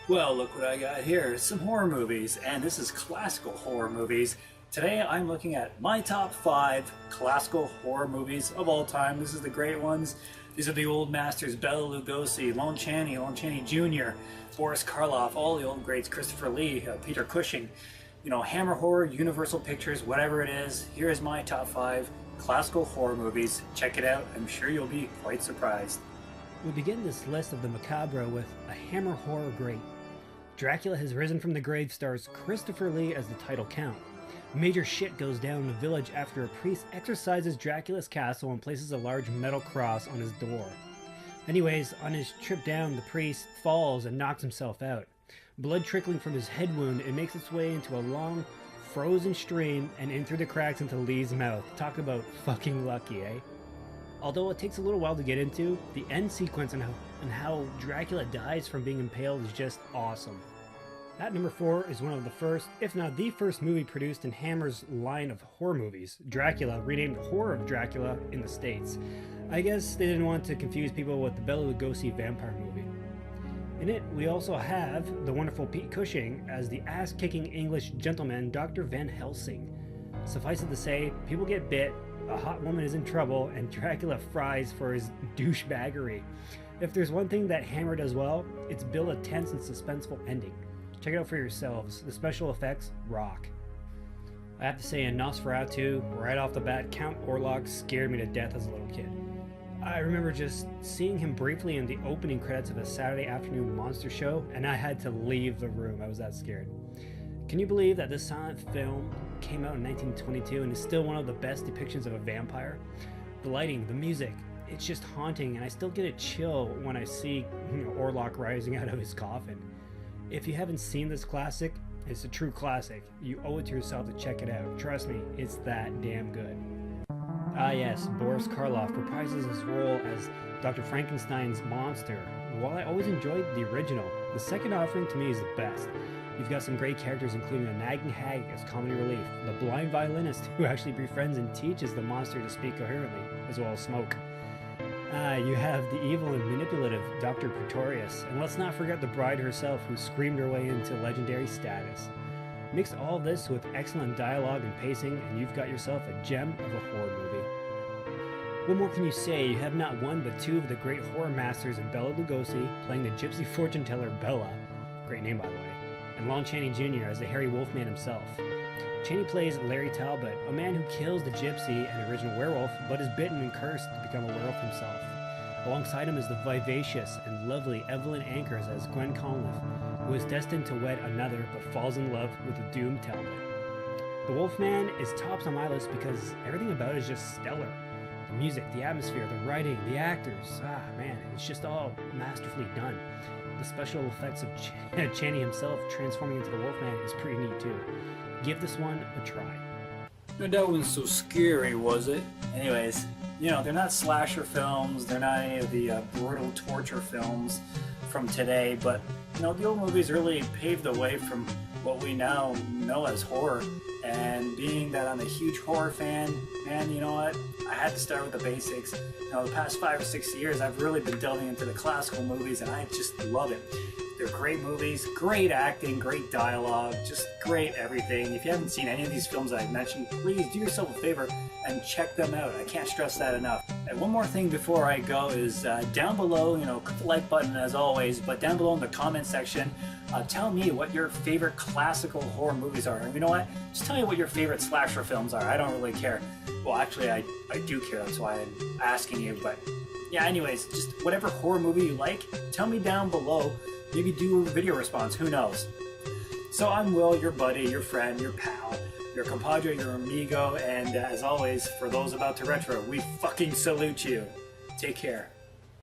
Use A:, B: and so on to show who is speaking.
A: Well, look what I got here. Some horror movies, and this is classical horror movies. Today I'm looking at my top 5 classical horror movies of all time. This is the great ones. These are the old masters: Bela Lugosi, Lon Chaney Jr., Boris Karloff, all the old greats, Christopher Lee, Peter Cushing. You know, Hammer Horror, Universal Pictures, whatever it is. Here is my top 5 classical horror movies. Check it out. I'm sure you'll be quite surprised.
B: We begin this list of the macabre with a Hammer Horror great. Dracula has risen from the grave stars Christopher Lee as the title count. Major shit goes down in the village after a priest exorcises Dracula's castle and places a large metal cross on his door. Anyways, on his trip down, the priest falls and knocks himself out. Blood trickling from his head wound, it makes its way into a long, frozen stream and in through the cracks into Lee's mouth. Talk about fucking lucky, eh? Although it takes a little while to get into, the end sequence and how Dracula dies from being impaled is just awesome. At number 4 is one of the first, if not the first movie produced in Hammer's line of horror movies, Dracula, renamed Horror of Dracula in the States. I guess they didn't want to confuse people with the Bela Lugosi vampire movie. In it, we also have the wonderful Pete Cushing as the ass-kicking English gentleman Dr. Van Helsing. Suffice it to say, people get bit, a hot woman is in trouble, and Dracula fries for his douchebaggery. If there's one thing that Hammer does well, it's build a tense and suspenseful ending. Check it out for yourselves. The special effects rock. I have to say, in Nosferatu, right off the bat, Count Orlok scared me to death as a little kid. I remember just seeing him briefly in the opening credits of a Saturday afternoon monster show, and I had to leave the room. I was that scared. Can you believe that this silent film came out in 1922 and is still one of the best depictions of a vampire? The lighting, the music, it's just haunting, and I still get a chill when I see Orlok rising out of his coffin. If you haven't seen this classic, it's a true classic. You owe it to yourself to check it out. Trust me, it's that damn good. Ah yes, Boris Karloff reprises his role as Dr. Frankenstein's monster. While I always enjoyed the original, the second offering to me is the best. You've got some great characters, including a nagging hag as comedy relief, the blind violinist who actually befriends and teaches the monster to speak coherently, as well as smoke. You have the evil and manipulative Dr. Pretorius, and let's not forget the bride herself who screamed her way into legendary status. Mix all this with excellent dialogue and pacing, and you've got yourself a gem of a horror movie. What more can you say? You have not one but two of the great horror masters in Bela Lugosi playing the gypsy fortune teller Bela, great name by the way, and Lon Chaney Jr. as the hairy wolfman himself. Chaney plays Larry Talbot, a man who kills the gypsy and original werewolf, but is bitten and cursed to become a werewolf himself. Alongside him is the vivacious and lovely Evelyn Ankers as Gwen Conliffe, who is destined to wed another but falls in love with the doomed Talbot. The Wolfman is tops on my list because everything about it is just stellar. The music, the atmosphere, the writing, the actors, man, it's just all masterfully done. The special effects of Chaney himself transforming into the Wolfman is pretty neat too. Give this one a try.
A: No, that wasn't so scary, was it? Anyways, you know, they're not slasher films, they're not any of the brutal torture films from today, but, you know, the old movies really paved the way from what we now know as horror. And being that I'm a huge horror fan, man, you know what? I had to start with the basics. You know, the past 5 or 6 years, I've really been delving into the classical movies, and I just love it. They're great movies, great acting, great dialogue, just great everything. If you haven't seen any of these films that I've mentioned, please do yourself a favor and check them out. I can't stress that enough. And one more thing before I go is down below, you know, click the like button as always, but down below in the comment section, tell me what your favorite classical horror movies are. And you know what? Just tell me what your favorite slasher films are. I don't really care. Well, actually, I do care. That's why I'm asking you. But yeah, anyways, just whatever horror movie you like, tell me down below. Maybe do a video response, who knows? So I'm Will, your buddy, your friend, your pal, your compadre, your amigo, and as always, for those about to retro, we fucking salute you. Take care.